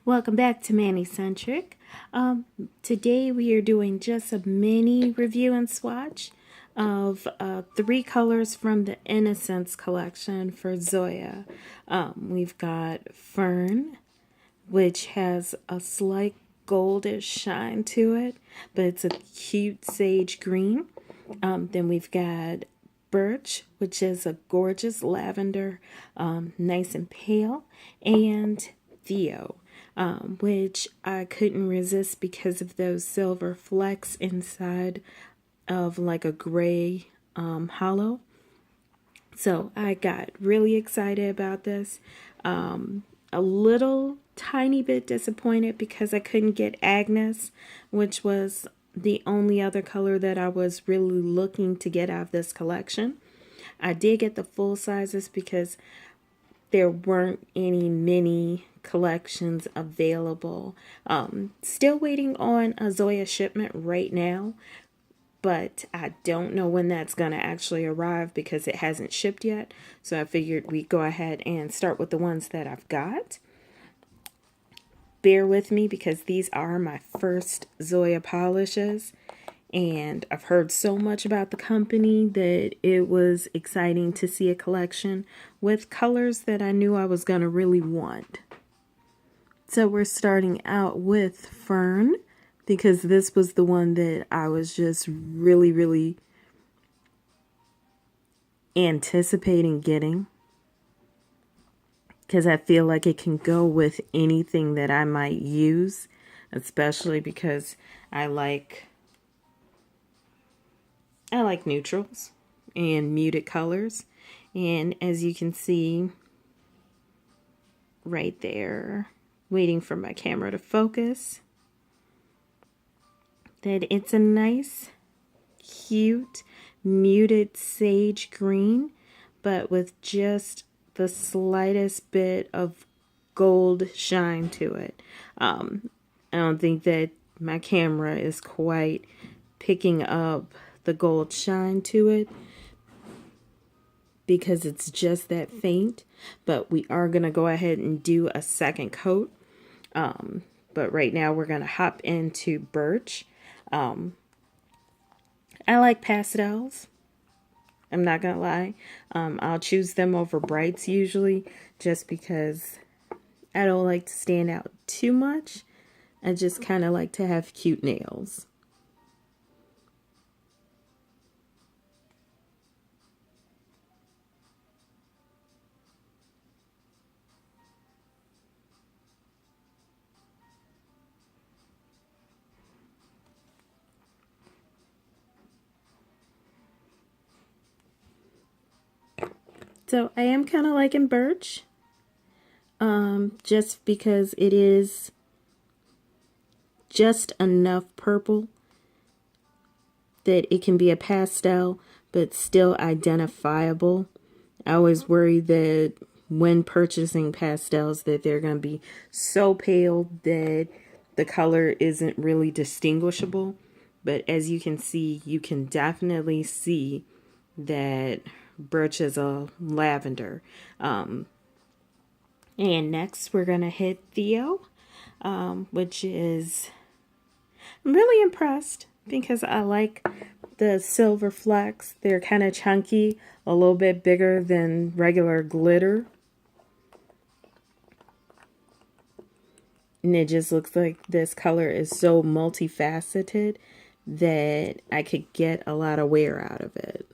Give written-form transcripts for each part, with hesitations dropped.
Welcome back to Manny Centric. Today we are doing just a mini review and swatch of three colors from the Innocence Collection for Zoya. We've got Fern, which has a slight goldish shine to it, but it's a cute sage green. Then we've got Birch, which is a gorgeous lavender, nice and pale, and Theo, which I couldn't resist because of those silver flecks inside of like a gray hollow. So I got really excited about this. A little tiny bit disappointed because I couldn't get Agnes, which was the only other color that I was really looking to get out of this collection. I did get the full sizes because there weren't any mini collections available. Still waiting on a Zoya shipment right now, but I don't know when that's going to actually arrive because it hasn't shipped yet. So I figured we'd go ahead and start with the ones that I've got. Bear with me because these are my first Zoya polishes, and I've heard so much about the company that it was exciting to see a collection with colors that I knew I was going to really want. So we're starting out with Fern because this was the one that I was just really anticipating getting, because I feel like it can go with anything that I might use, especially because I like neutrals and muted colors. And as you can see right there, waiting for my camera to focus, that it's a nice, cute, muted sage green, but with just the slightest bit of gold shine to it. I don't think that my camera is quite picking up the gold shine to it because it's just that faint, but we are going to go ahead and do a second coat. But right now we're going to hop into Birch. I like pastels. I'm not gonna lie. I'll choose them over brights usually just because I don't like to stand out too much. I just kind of like to have cute nails. So I am kind of liking Birch, just because it is just enough purple that it can be a pastel, but still identifiable. I always worry that when purchasing pastels that they're going to be so pale that the color isn't really distinguishable. But as you can see, you can definitely see that Birch is a lavender. And next we're going to hit Theo, which is, I'm really impressed because I like the silver flecks. They're kind of chunky, a little bit bigger than regular glitter. And it just looks like this color is so multifaceted that I could get a lot of wear out of it.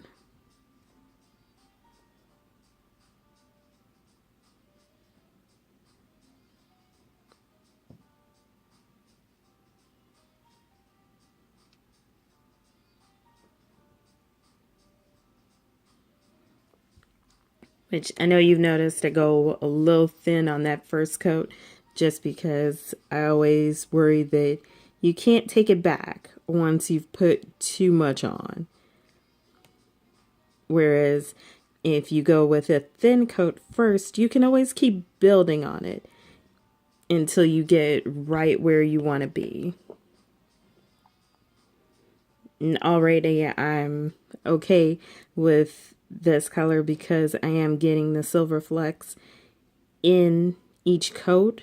Which I know you've noticed I go a little thin on that first coat just because I always worry that you can't take it back once you've put too much on. Whereas if you go with a thin coat first, you can always keep building on it until you get right where you want to be. And already I'm okay with this color because I am getting the silver flecks in each coat,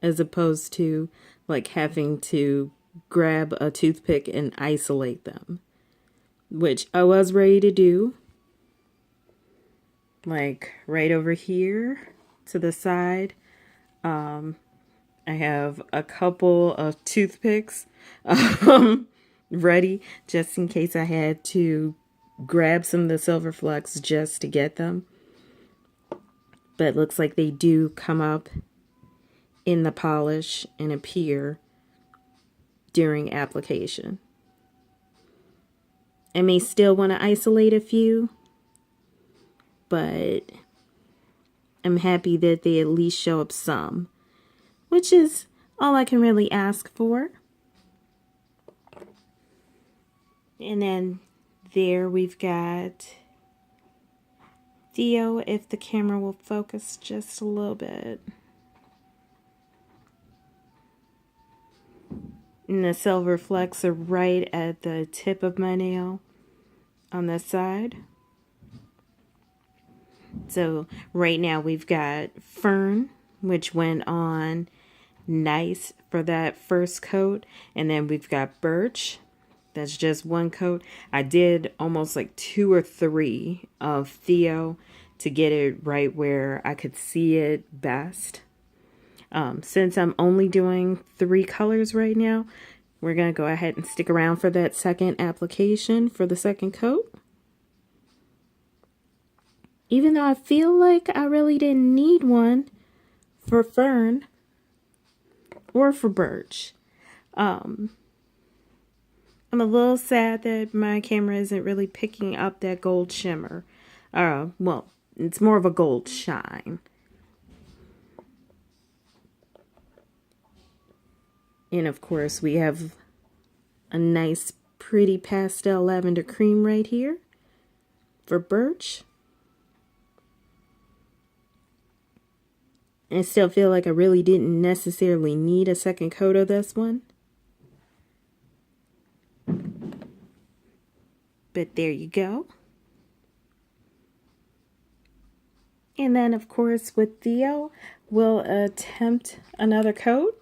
as opposed to like having to grab a toothpick and isolate them, which I was ready to do. Like right over here to the side, I have a couple of toothpicks ready just in case I had to grab some of the silver flecks just to get them. But it looks like they do come up in the polish and appear during application. I may still want to isolate a few, but I'm happy that they at least show up some, which is all I can really ask for. And then there we've got Theo, if the camera will focus just a little bit. And the silver flecks are right at the tip of my nail on this side. So right now we've got Fern, which went on nice for that first coat. And then we've got Birch. That's just one coat. I did almost like 2 or 3 of Theo to get it right where I could see it best. Since I'm only doing 3 colors right now, we're going to go ahead and stick around for that second application for the second coat. Even though I feel like I really didn't need one for Fern or for Birch. I'm a little sad that my camera isn't really picking up that gold shimmer. Well, it's more of a gold shine. And of course, we have a nice, pretty pastel lavender cream right here for Birch. I still feel like I really didn't necessarily need a second coat of this one. But there you go. And then, of course, with Theo, we'll attempt another coat.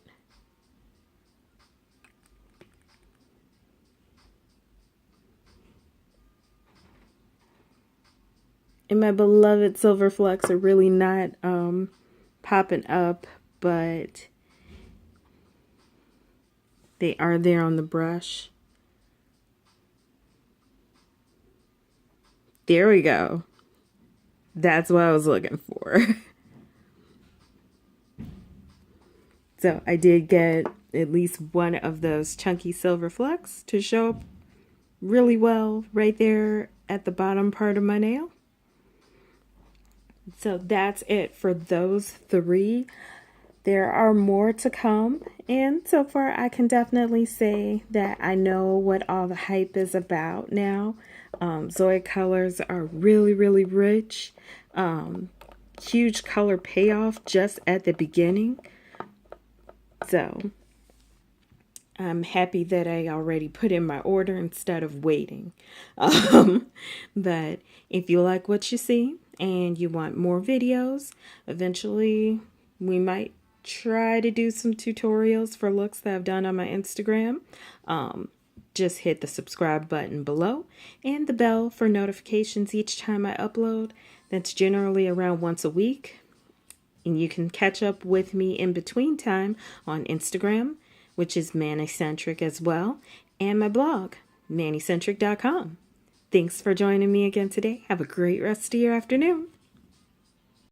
And my beloved silver flecks are really not popping up, but they are there on the brush. There we go. That's what I was looking for. So I did get at least one of those chunky silver flecks to show up really well right there at the bottom part of my nail. So that's it for those 3. There are more to come, and so far I can definitely say that I know what all the hype is about now. Zoya colors are really, really rich. Huge color payoff just at the beginning. So I'm happy that I already put in my order instead of waiting. But if you like what you see and you want more videos, eventually we might try to do some tutorials for looks that I've done on my Instagram. Just hit the subscribe button below and the bell for notifications each time I upload. That's generally around once a week. And you can catch up with me in between time on Instagram, which is Manicentric as well, and my blog, manicentric.com. Thanks for joining me again today. Have a great rest of your afternoon.